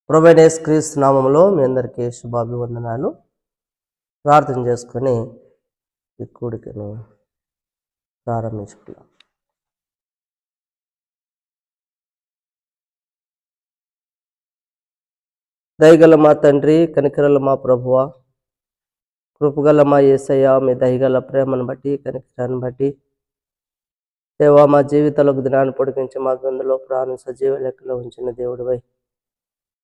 ప్రభువైన యేసుక్రీస్తు నామములో మీ అందరికీ శుభాభివందనాలు. ప్రార్థన చేసుకొని ఈ కూడికను ప్రారంభించుకున్నాం. దయగల మా తండ్రి, కనికరల మా ప్రభువ, కృపగల మా యేసయ్య, మీ దయగల ప్రేమను బట్టి, కనికరాన్ని బట్టి దేవా, మా జీవితాలకు దినాన్ని పొడిగించి మా గందులో ప్రాణం సజీవ లెక్కలో ఉంచిన దేవుడివై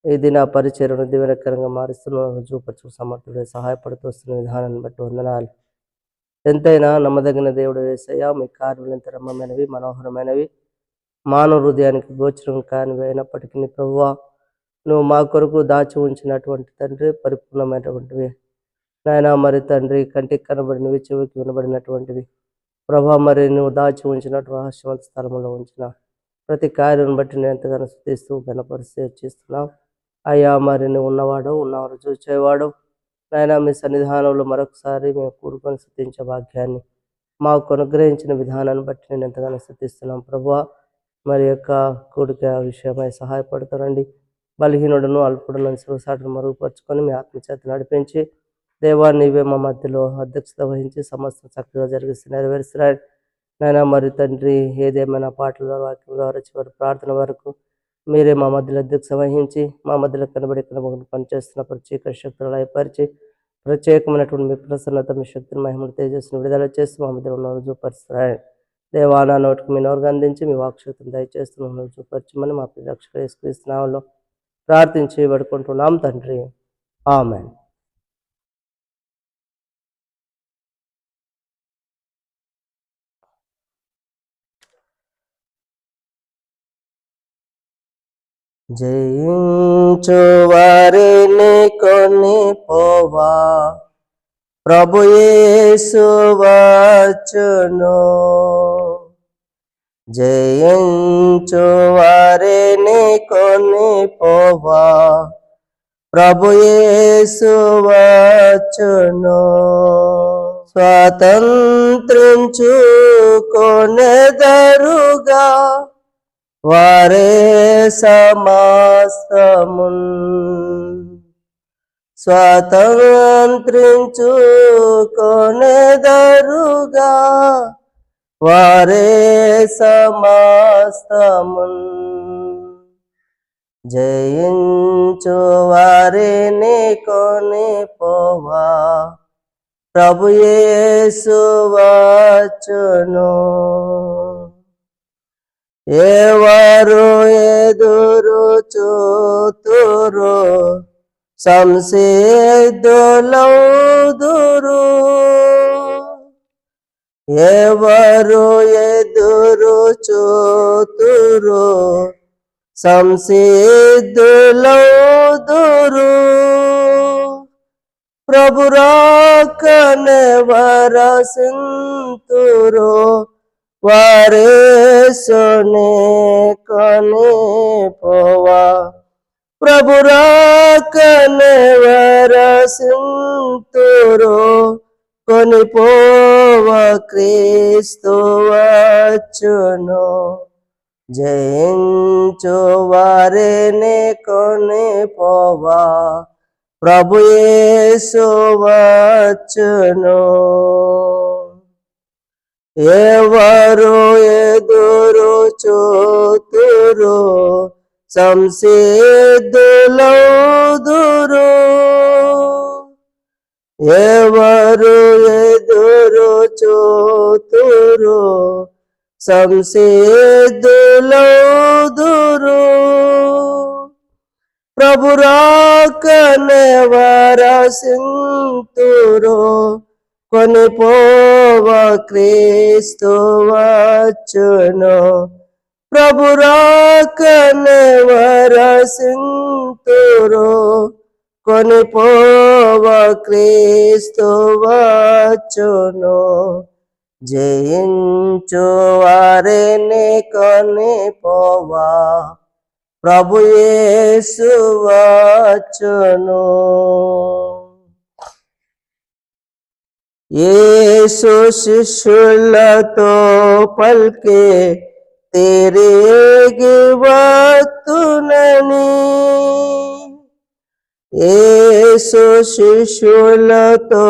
ఈ దిన పరిచయను దీవెనకరంగా మారుస్తున్న రుజువుపరచు సమర్థుడే సహాయపడుతూ వస్తున్న విధానాన్ని బట్టి వందనాలు. ఎంతైనా నమ్మదగిన దేవుడు యేసయ్య, మీ కార్యములు ఎంత రమ్యమైనవి, మనోహరమైనవి, మానవ హృదయానికి గోచరం కానివి అయినప్పటికీ ప్రభువా, నువ్వు మా కొరకు దాచి ఉంచినటువంటి తండ్రి పరిపూర్ణమైనటువంటివి నాయన. మరి తండ్రి, కంటికి కనబడినవి, చెవికి వినబడినటువంటివి ప్రభా, మరి నువ్వు దాచి ఉంచినటువంటి రహస్యవంత స్థలంలో ఉంచిన ప్రతి కార్యం బట్టి నేను ఎంతగానో స్తుతిస్తూ ఘనపరిస్తే చేస్తున్నావు అయ్యా. మరి నువ్వు ఉన్నవాడు, ఉన్నవారు చూచేవాడు నాయన. మీ సన్నిధానంలో మరొకసారి మేము కూడుకొని స్తుతించే భాగ్యాన్ని మాకు అనుగ్రహించిన విధానాన్ని బట్టి నేను ఎంతగానో స్తుతిస్తున్నాం ప్రభువా. మరి యొక్క కూడిక విషయమై సహాయపడతారండి. బలహీనుడును అల్పుడును శివసాటును మరుగుపరుచుకొని మీ ఆత్మచేత నడిపించి దేవా, నీవే మా మధ్యలో అధ్యక్షత వహించి సమస్తం చక్కగా జరిగిస్తూ నెరవేరుస్తున్నాయి నాయన. మరి తండ్రి, ఏదేమైనా పాటల ద్వారా, వాక్యం ద్వారా, చివరి ప్రార్థన వరకు మీరే మా మధ్యలో అధ్యక్షత వహించి మా మధ్యలో కనబడి పనిచేస్తున్న ప్రత్యేక శక్తులు లయపరిచి ప్రత్యేకమైనటువంటి మీ ప్రసన్నత, మీ శక్తిని, మహిమను, తేజస్సును విడుదల చేస్తూ మా మధ్యలో ఉన్న రుజువుపరుస్తున్నాయి దేవా. నా నోటికి మీ నోరుగా అందించి మీ వాక్శక్తిని దయచేస్తున్న రుజువుపరచమని మా రక్షకుడు యేసుక్రీస్తు నామములో ప్రార్థించి వేడుకుంటున్నాం తండ్రి, ఆమేన్. జయించు వారిని కొని పోవా ప్రభు యేసు వచ్చును. జయించు వారిని కొని పోవా ప్రభు యేసు వచ్చును. స్వాతంత్రించుకొనెదరుగా వారే సమస్తమున్. స్వాతంత్రించుకొనెదరుగా వారే సమస్తమున్. జయించు వారిని కొని పోవా ప్రభు యేసు వచ్చును. ఎవరు ఎదురు చూతురు సంసిద్ధులౌదురు. ఎవరు ఎదురు చూతురు సంసిద్ధులౌదురు. ప్రభు రాకనే వరసింతురు వారేసునే కొని పోవా. ప్రభు రాకనే వరసింతురు కొని పోవా క్రీస్తు వచ్చును. జయించు వారిని కొని పోవా ప్రభు యేసు వచ్చును. ఎవరు ఎదురు చూతురు సంసిద్ధులౌదురు. ఎవరు ఎదురు చూతురు సంసిద్ధులౌదురు. ప్రభు రాకనే వరసింతురు కొని పోవా క్రీస్తు వచ్చును. ప్రభు రాకనే వరసింతురు కొని పోవా క్రీస్తు వచ్చును. జయించు వారిని కొని పోవా ప్రభు యేసు వచ్చును. యేసు శిష్యులతో పలికే తిరిగివత్తునని యేసు శిష్యులతో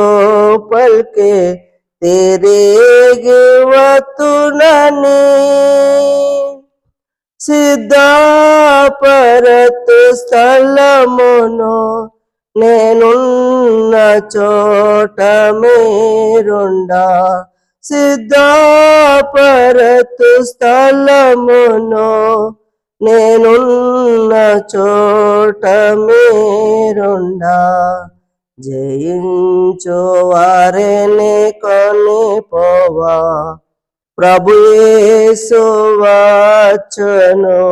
పలికే తిరిగివత్తునని సిద్ధపరతు స్థలమును నేనున్న చోట మీరుండా సిద్ధపరతు స్థలమును నేనున్న చోట మీరుండా జయించు వారిని కొనిపోవా ప్రభు యేసు వచ్చును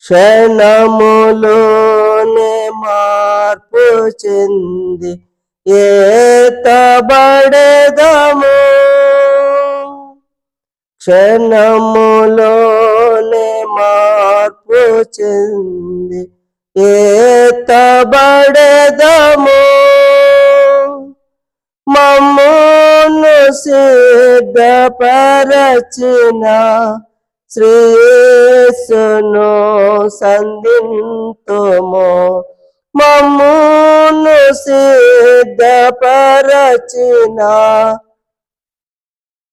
క్షణములోనే మార్పు చెంది ఎత్తబడెదము క్షణములోనే మార్పు చెంది ఎత్తబడెదము మమ్మును సిద్ధపరచిన శ్రీయేసును సంధింతుము మమ్మును సిద్ధపరచిన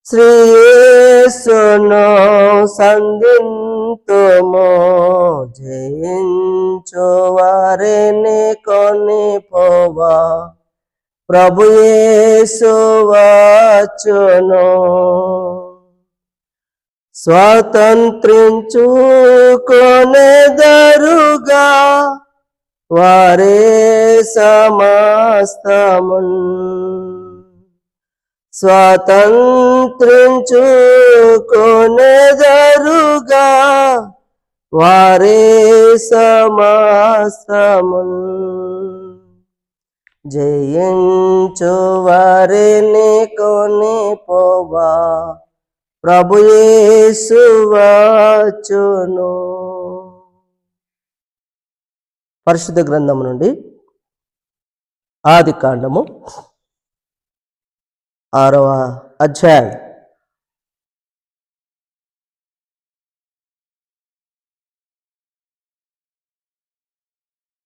శ్రీయేసును సంధింతుము జయించు వారిని కొనిపోవా ప్రభు యేసు వచ్చును స్వతంత్రించుకొనెదరుగా వారే సమస్తమున్ స్వతంత్రించుకొనెదరుగా వారే సమస్తమున్ జయించు వారిని కొనిపోవా ప్రభు యేసు వచ్చును. పరిశుద్ధ గ్రంథము నుండి ఆదికాండము 6వ అధ్యాయం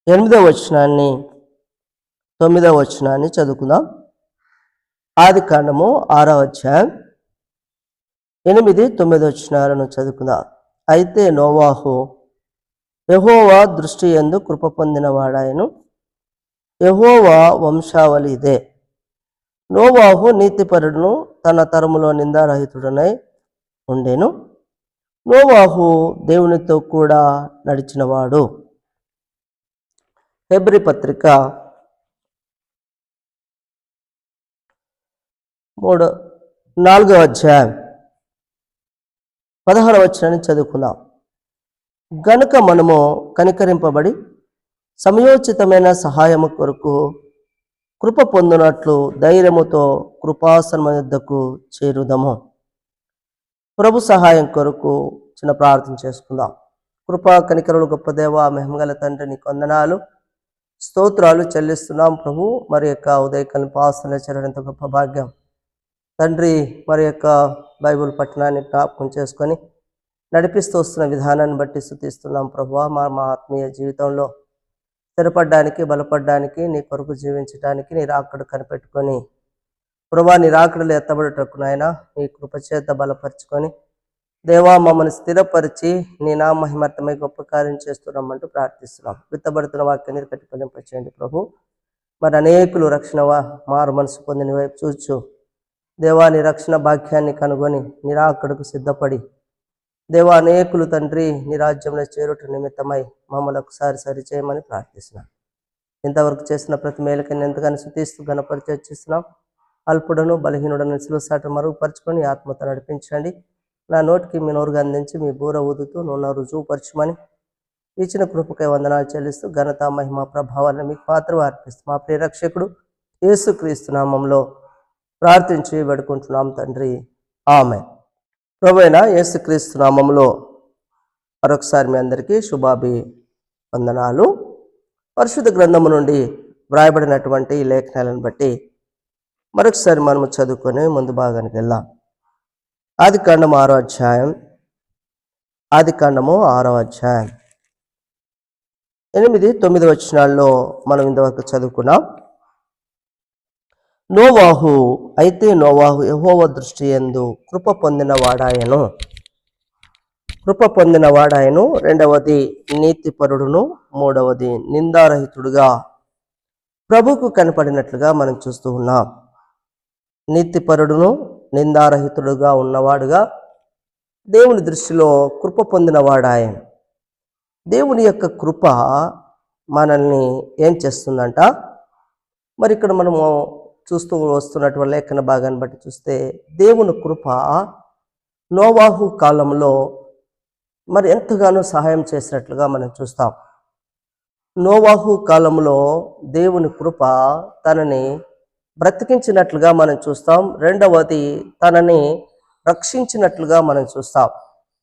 8వ వచనాన్ని 9వ వచనాన్ని చదువుకుందాం. ఆదికాండము 6వ అధ్యాయం 8, 9 వచనాలను చదువుకుందాం. అయితే నోవాహు యెహోవా దృష్టి యందు కృప పొందినవాడాయను. యెహోవా వంశావళి ఇదే. నోవాహు నీతిపరుడును, తన తరములో నిందారహితుడనై ఉండెను. నోవాహు దేవునితో కూడా నడిచినవాడు. హెబ్రీ పత్రిక 4వ అధ్యాయం 16వ వచనాన్ని చదువుకుందాం. గనుక మనము కనికరింపబడి సమయోచితమైన సహాయము కొరకు కృప పొందునట్లు ధైర్యముతో కృపాసనము యొద్దకు చేరుదము. ప్రభు సహాయం కొరకు చిన్న ప్రార్థన చేసుకుందాం. కృపా కనికరులు గొప్ప దేవ, మహిమగల తండ్రి, నీకు వందనాలు స్తోత్రాలు చెల్లిస్తున్నాం ప్రభు. మరి యొక్క ఉదయకాలం పాసన చేరడంతో గొప్ప భాగ్యం తండ్రి. మరి యొక్క బైబిల్ పట్టణాన్ని జ్ఞాపకం చేసుకొని నడిపిస్తూ వస్తున్న విధానాన్ని బట్టి స్తుతిస్తున్నాం ప్రభువా. మా ఆత్మీయ జీవితంలో స్థిరపడడానికి, బలపడడానికి, నీ కొరకు జీవించడానికి నీ రాకడ కనిపెట్టుకొని ప్రభువా, నీ రాకడలు ఎత్తబడటకు నాయన నీ కృపచేత బలపరుచుకొని దేవా మమ్మల్ని స్థిరపరిచి నీ నా మహిమార్థమై గొప్ప కార్యం చేస్తున్నామంటూ ప్రార్థిస్తున్నాం. విత్తబడుతున్న వాక్యాన్ని కట్టిపలింపచేయండి ప్రభు. మరి అనేకులు రక్షణ మారు మనసు పొందిన వైపు చూచు దేవా నీ రక్షణ భాగ్యాన్ని కనుగొని నీ రాకడకు సిద్ధపడి దేవా అనేకులు తండ్రి నీ రాజ్యంలో చేరుట నిమిత్తమై మమ్మల్ని ఒకసారి సరిచేయమని ప్రార్థిస్తున్నాం. ఇంతవరకు చేసిన ప్రతి మేలకని ఎంతగానో స్తుతిస్తూ ఘనపరిచి వచ్చిస్తున్నాం. అల్పుడను బలహీనుడను సిలువసాట మరుగుపరుచుకొని ఆత్మతో నడిపించండి. నా నోటికి మీ నోరుగా అందించి మీ బూర ఊదుతూ నన్ను రుజువుపరచమని ఇచ్చిన కృపకై వందనాలు చెల్లిస్తూ ఘనత మహిమ ప్రభావాలను మీకు మాత్రమే అర్పిస్తూ మా ప్రియ రక్షకుడు యేసుక్రీస్తు నామములో ప్రార్థించి వేడుకుంటున్నాం తండ్రి, ఆమేన్. ప్రభువైన యేసుక్రీస్తు నామములో మరొకసారి మీ అందరికీ శుభాభివందనాలు. పరిశుద్ధ గ్రంథము నుండి వ్రాయబడినటువంటి ఈ లేఖనాలను బట్టి మరొకసారి మనము చదువుకొని ముందు భాగానికి వెళ్దాం. ఆదికాండము 6వ అధ్యాయం, ఆదికాండము 6వ అధ్యాయం 8, 9 వచనాల్లో మనం ఇంతవరకు చదువుకున్నాం. నోవాహు అయితే నోవాహు యెహోవా దృష్టి యందు కృప పొందినవాడాయను. రెండవది నీతిపరుడును, మూడవది నిందారహితుడుగా ప్రభుకు కనపడినట్లుగా మనం చూస్తూ ఉన్నాం. నీతిపరుడును, నిందారహితుడుగా ఉన్నవాడుగా దేవుని దృష్టిలో కృప పొందినవాడాయన. దేవుని యొక్క కృప మనల్ని ఏం చేస్తుందంట? మరి ఇక్కడ మనము చూస్తూ వస్తున్నటువంటి లేఖన భాగాన్ని బట్టి చూస్తే దేవుని కృప నోవాహు కాలంలో మరి ఎంతగానో సహాయం చేసినట్లుగా మనం చూస్తాం. నోవాహు కాలంలో దేవుని కృప తనని బ్రతికించినట్లుగా మనం చూస్తాం. రెండవది తనని రక్షించినట్లుగా మనం చూస్తాం.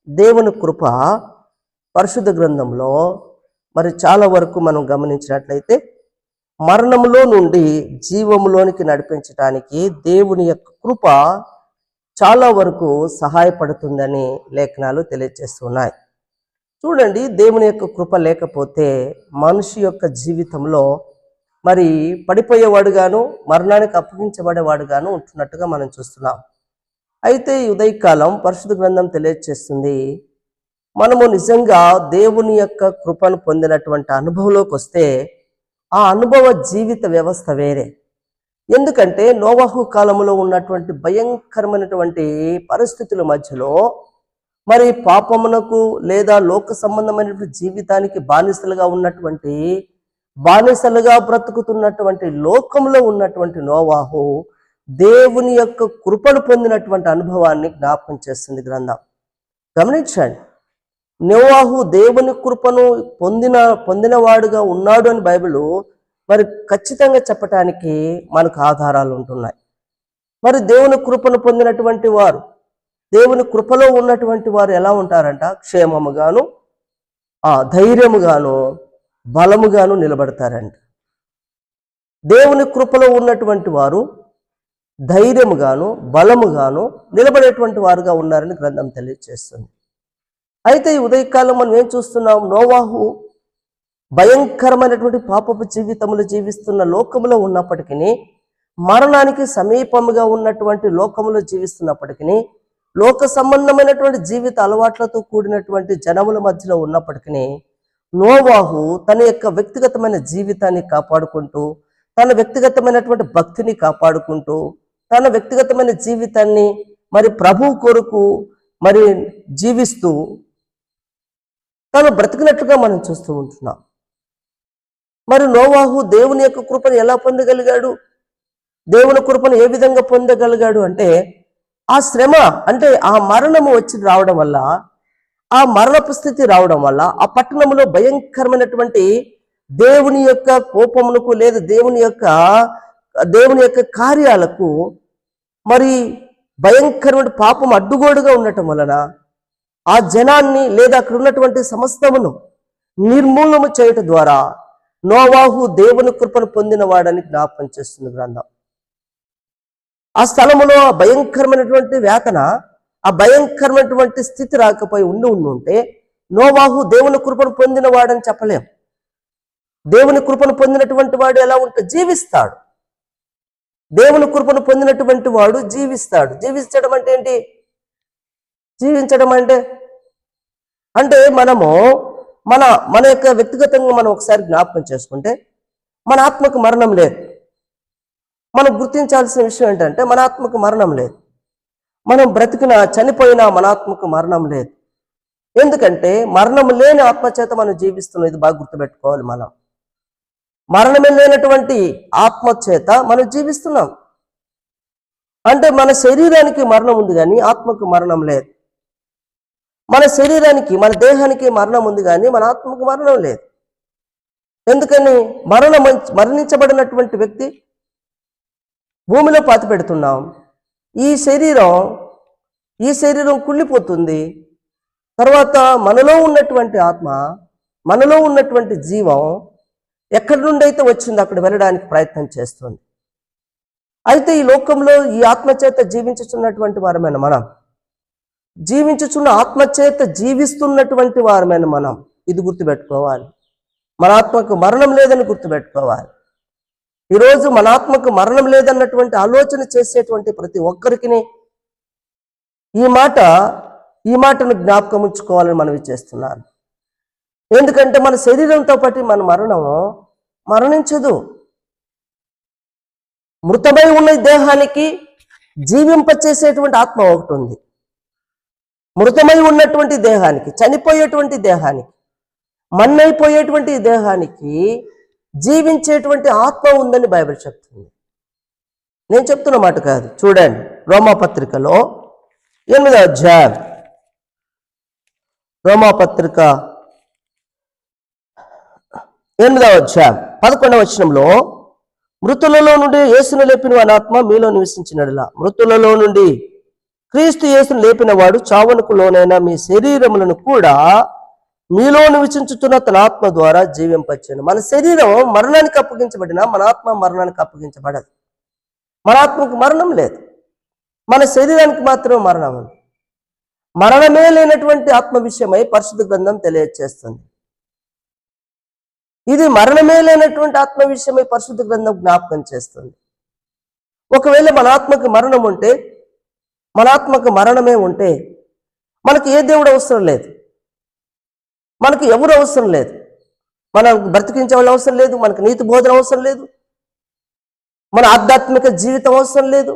దేవుని కృప పరిశుద్ధ గ్రంథంలో మరి చాలా వరకు మనం గమనించినట్లయితే మరణంలో నుండి జీవములోనికి నడిపించడానికి దేవుని యొక్క కృప చాలా వరకు సహాయపడుతుందని లేఖనాలు తెలియజేస్తున్నాయి. చూడండి, దేవుని యొక్క కృప లేకపోతే మనిషి యొక్క జీవితంలో మరి పడిపోయేవాడుగాను, మరణానికి అప్పగించబడేవాడుగాను ఉంటున్నట్టుగా మనం చూస్తున్నాం. అయితే ఈ ఉదయకాలం పరిశుద్ధ గ్రంథం తెలియజేస్తుంది, మనము నిజంగా దేవుని యొక్క కృపను పొందినటువంటి అనుభవంలోకి వస్తే ఆ అనుభవ జీవిత వ్యవస్థ వేరే. ఎందుకంటే నోవాహు కాలంలో ఉన్నటువంటి భయంకరమైనటువంటి పరిస్థితుల మధ్యలో మరి పాపమునకు లేదా లోక సంబంధమైనటువంటి జీవితానికి బానిసలుగా బ్రతుకుతున్నటువంటి లోకంలో ఉన్నటువంటి నోవాహు దేవుని యొక్క కృపను పొందినటువంటి అనుభవాన్ని జ్ఞాపకం చేస్తుంది గ్రంథం. గమనించండి, నోవాహు దేవుని కృపను పొందినవాడుగా ఉన్నాడు అని బైబిల్ మరి ఖచ్చితంగా చెప్పటానికి మనకు ఆధారాలు ఉంటున్నాయి. మరి దేవుని కృపను పొందినటువంటి వారు, దేవుని కృపలో ఉన్నటువంటి వారు ఎలా ఉంటారంట? క్షేమముగాను, ధైర్యముగాను, బలముగాను నిలబడతారంట. దేవుని కృపలో ఉన్నటువంటి వారు ధైర్యముగాను, బలముగాను నిలబడేటువంటి వారుగా ఉన్నారని గ్రంథం తెలియజేస్తుంది. అయితే ఈ ఉదయకాలం మనం ఏం చూస్తున్నాం? నోవాహు భయంకరమైనటువంటి పాపపు జీవితములు జీవిస్తున్న లోకములో ఉన్నప్పటికీ, మరణానికి సమీపముగా ఉన్నటువంటి లోకములో జీవిస్తున్నప్పటికీ, లోక సంబంధమైనటువంటి జీవిత అలవాట్లతో కూడినటువంటి జనముల మధ్యలో ఉన్నప్పటికీ, నోవాహు తన యొక్క వ్యక్తిగతమైన జీవితాన్ని కాపాడుకుంటూ, తన వ్యక్తిగతమైనటువంటి భక్తిని కాపాడుకుంటూ, తన వ్యక్తిగతమైన జీవితాన్ని మరి ప్రభువు కొరకు మరి జీవిస్తూ తను బ్రతికినట్లుగా మనం చూస్తూ ఉంటున్నాం. మరి నోవాహు దేవుని యొక్క కృపను ఎలా పొందగలిగాడు? దేవుని కృపను ఏ విధంగా పొందగలిగాడు అంటే, ఆ శ్రమ అంటే ఆ మరణము వచ్చి రావడం వల్ల, ఆ మరణపు స్థితి రావడం వల్ల, ఆ పట్టణంలో భయంకరమైనటువంటి దేవుని యొక్క కోపమునకు లేదా దేవుని యొక్క కార్యాలకు మరి భయంకరమైన పాపం అడ్డుగోడుగా ఉండటం వలన ఆ జనాన్ని లేదా అక్కడ ఉన్నటువంటి సమస్తమును నిర్మూలన చేయటం ద్వారా నోవాహు దేవుని కృపను పొందిన వాడని జ్ఞాపకం చేస్తుంది గ్రంథం. ఆ స్థలములో ఆ భయంకరమైనటువంటి వేతన, ఆ భయంకరమైనటువంటి స్థితి రాకపోయి ఉంటే నోవాహు దేవుని కృపను పొందిన వాడని చెప్పలేం. దేవుని కృపను పొందినటువంటి వాడు ఎలా ఉంటే జీవిస్తాడు. దేవుని కృపను పొందినటువంటి వాడు జీవిస్తాడు. జీవించడం అంటే ఏంటి? జీవించడం అంటే మనము మన యొక్క వ్యక్తిగతంగా మనం ఒకసారి జ్ఞాపకం చేసుకుంటే, మన ఆత్మకు మరణం లేదు. మనం గుర్తించాల్సిన విషయం ఏంటంటే, మన ఆత్మకు మరణం లేదు. మనం చనిపోయినా మన ఆత్మకు మరణం లేదు. ఎందుకంటే మరణం లేని ఆత్మచేత మనం జీవిస్తున్నాం. ఇది బాగా గుర్తుపెట్టుకోవాలి. మనం మరణమే లేనటువంటి ఆత్మచేత మనం జీవిస్తున్నాం. అంటే మన శరీరానికి మరణం ఉంది కానీ ఆత్మకు మరణం లేదు. మన శరీరానికి, మన దేహానికి మరణం ఉంది కానీ మన ఆత్మకు మరణం లేదు. ఎందుకని? మరణించబడినటువంటి వ్యక్తి భూమిలో పాతి పెడుతున్నాం. ఈ శరీరం కుళ్ళిపోతుంది. తర్వాత మనలో ఉన్నటువంటి ఆత్మ, మనలో ఉన్నటువంటి జీవం ఎక్కడి నుండి అయితే వచ్చిందో అక్కడ వెళ్ళడానికి ప్రయత్నం చేస్తుంది. అయితే ఈ లోకంలో ఈ ఆత్మచేత జీవించుతున్నటువంటి వారమైన మనం జీవించుచున్న ఆత్మచేత జీవిస్తున్నటువంటి వారమైన మనం ఇది గుర్తుపెట్టుకోవాలి. మన ఆత్మకు మరణం లేదని గుర్తుపెట్టుకోవాలి. ఈరోజు మన ఆత్మకు మరణం లేదన్నటువంటి ఆలోచన చేసేటువంటి ప్రతి ఒక్కరికి ఈ మాటను జ్ఞాపకం ఉంచుకోవాలని మనవి చేస్తున్నాను. ఎందుకంటే మన శరీరంతో పాటు మన మరణించదు. మృతమై ఉన్న దేహానికి జీవింపచేసేటువంటి ఆత్మ ఒకటి ఉంది. మృతమై ఉన్నటువంటి దేహానికి, చనిపోయేటువంటి దేహానికి, మన్నైపోయేటువంటి దేహానికి జీవించేటువంటి ఆత్మ ఉందని బైబిల్ చెప్తుంది. నేను చెప్తున్న మాట కాదు. చూడండి, రోమాపత్రికలో 8వ అధ్యాయం, రోమాపత్రిక 8వ అధ్యాయం 11వ వచనంలో, మృతులలో నుండి యేసును లేపిన వాని ఆత్మ మీలో నివసించినట్లా, మృతులలో నుండి క్రీస్తు యేసును లేపిన వాడు చావునకు లోనైన మీ శరీరములను కూడా మీలో నివసించుతున్న తన ఆత్మ ద్వారా జీవింపచ్చాను. మన శరీరం మరణానికి అప్పగించబడినా మన ఆత్మ మరణానికి అప్పగించబడదు. మన ఆత్మకు మరణం లేదు, మన శరీరానికి మాత్రమే మరణం ఉంది. మరణమే లేనటువంటి ఆత్మ విషయమై పరిశుద్ధ గ్రంథం తెలియజేస్తుంది. ఇది మరణమే లేనటువంటి ఆత్మ విషయమై పరిశుద్ధ గ్రంథం జ్ఞాపకం చేస్తుంది. ఒకవేళ మన ఆత్మకు మరణం ఉంటే, మన ఆత్మకు మరణమే ఉంటే మనకి ఏ దేవుడు అవసరం లేదు, మనకు ఎవరు అవసరం లేదు, మనం బ్రతికించే వాళ్ళు అవసరం లేదు, మనకు నీతి బోధన అవసరం లేదు, మన ఆధ్యాత్మిక జీవితం అవసరం లేదు,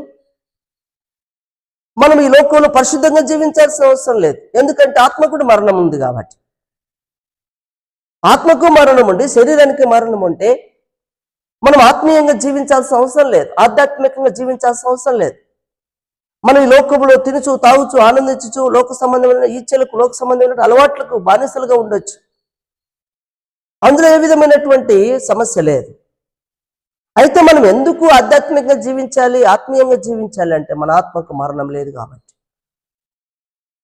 మనం ఈ లోకంలో పరిశుద్ధంగా జీవించాల్సిన అవసరం లేదు. ఎందుకంటే ఆత్మకు మరణం ఉంది కాబట్టి. ఆత్మకు మరణం ఉండి శరీరానికి మరణం ఉంటే మనం ఆత్మీయంగా జీవించాల్సిన అవసరం లేదు, ఆధ్యాత్మికంగా జీవించాల్సిన అవసరం లేదు. మనం ఈ లోకంలో తినుచు తాగుచు ఆనందించు లోక సంబంధమైన ఈచ్ఛలకు, లోక సంబంధమైన అలవాట్లకు బానిసలుగా ఉండొచ్చు. అందులో ఏ విధమైనటువంటి సమస్య లేదు. అయితే మనం ఎందుకు ఆధ్యాత్మికంగా జీవించాలి, ఆత్మీయంగా జీవించాలి అంటే మన ఆత్మకు మరణం లేదు కాబట్టి.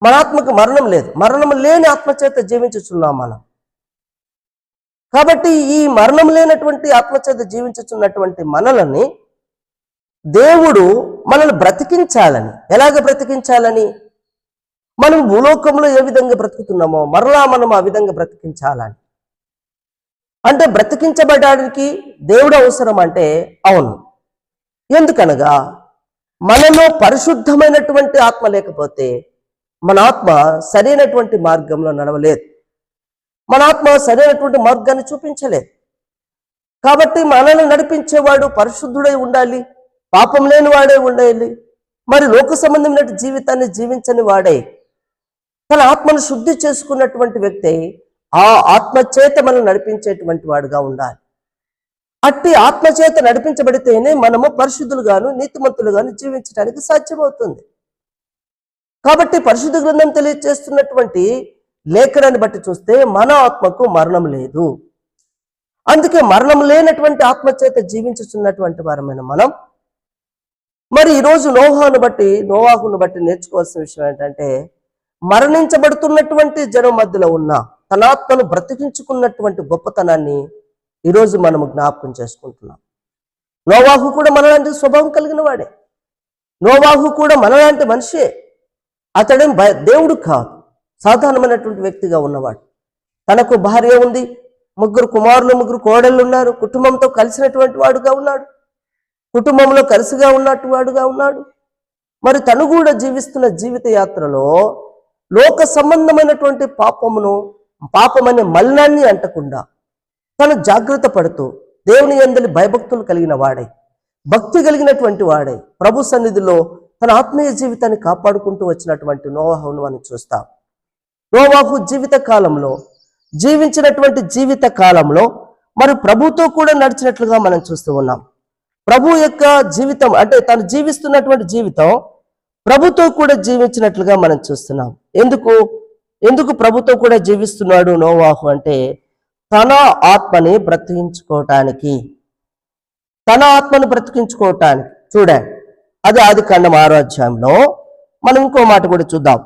మన ఆత్మకు మరణం లేదు, మరణం లేని ఆత్మచేత జీవించుచున్నాం మనం. కాబట్టి ఈ మరణం లేనటువంటి ఆత్మచేత జీవించుచున్నటువంటి మనల్ని దేవుడు మనల్ని బ్రతికించాలని. ఎలాగ బ్రతికించాలని? మనం భూలోకంలో ఏ విధంగా బ్రతుకుతున్నామో మరలా మనం ఆ విధంగా బ్రతికించాలని. అంటే బ్రతికించబడడానికి దేవుడు అవసరం అంటే అవును. ఎందుకనగా మనలో పరిశుద్ధమైనటువంటి ఆత్మ లేకపోతే మన ఆత్మ సరైనటువంటి మార్గంలో నడవలేదు, మన ఆత్మ సరైనటువంటి మార్గాన్ని చూపించలేదు. కాబట్టి మనల్ని నడిపించేవాడు పరిశుద్ధుడై ఉండాలి, పాపం లేని వాడే ఉండాలి. మరి లోక సంబంధమైన జీవితాన్ని జీవించని వాడే తన ఆత్మను శుద్ధి చేసుకున్నటువంటి వ్యక్తి ఆ ఆత్మచేత మనం నడిపించేటువంటి వాడుగా ఉండాలి. అట్టి ఆత్మచేత నడిపించబడితేనే మనము పరిశుద్ధులుగాను నీతిమంతులుగాను జీవించడానికి సాధ్యమవుతుంది. కాబట్టి పరిశుద్ధ గ్రంథం తెలియజేస్తున్నటువంటి లేఖనాన్ని బట్టి చూస్తే మన ఆత్మకు మరణం లేదు. అందుకే మరణం లేనటువంటి ఆత్మచేత జీవించుతున్నటువంటి వారమైన మనం మరి ఈరోజు నోవాహును బట్టి నేర్చుకోవాల్సిన విషయం ఏంటంటే, మరణించబడుతున్నటువంటి జనం మధ్యలో ఉన్న తన ఆత్మను బ్రతికించుకున్నటువంటి గొప్పతనాన్ని ఈరోజు మనము జ్ఞాపకం చేసుకుంటున్నాం. నోవాహు కూడా మనలాంటి స్వభావం కలిగిన వాడే, నోవాహు కూడా మనలాంటి మనిషే. అతడేం దేవుడు కాదు, సాధారణమైనటువంటి వ్యక్తిగా ఉన్నవాడు. తనకు భార్య ఉంది, 3 కుమారులు 3 కోడళ్ళు ఉన్నారు, కుటుంబంతో కలిసినటువంటి వాడుగా ఉన్నాడు, కుటుంబంలో కలిసిగా ఉన్నట్టు వాడుగా ఉన్నాడు. మరి తను కూడా జీవిస్తున్న జీవిత యాత్రలో లోక సంబంధమైనటువంటి పాపమనే మలినాన్ని అంటకుండా తను జాగ్రత్త పడుతూ దేవుని యందలి భయభక్తులు కలిగిన వాడై, భక్తి కలిగినటువంటి వాడై ప్రభు సన్నిధిలో తన ఆత్మీయ జీవితాన్ని కాపాడుకుంటూ వచ్చినటువంటి నోవాహును మనం చూస్తాం. నోవాహు జీవించినటువంటి జీవిత కాలంలో మరి ప్రభుతో కూడా నడిచినట్లుగా మనం చూస్తూ ఉన్నాం. ప్రభు యొక్క జీవితం అంటే తను జీవిస్తున్నటువంటి జీవితం ప్రభుతో కూడా జీవించినట్లుగా మనం చూస్తున్నాం. ఎందుకు ప్రభుతో కూడా జీవిస్తున్నాడు నోవాహు అంటే తన ఆత్మని బ్రతికించుకోవటానికి. చూడండి, అది ఆదికాండం 6వ అధ్యాయంలో మనం ఇంకో మాట కూడా చూద్దాం.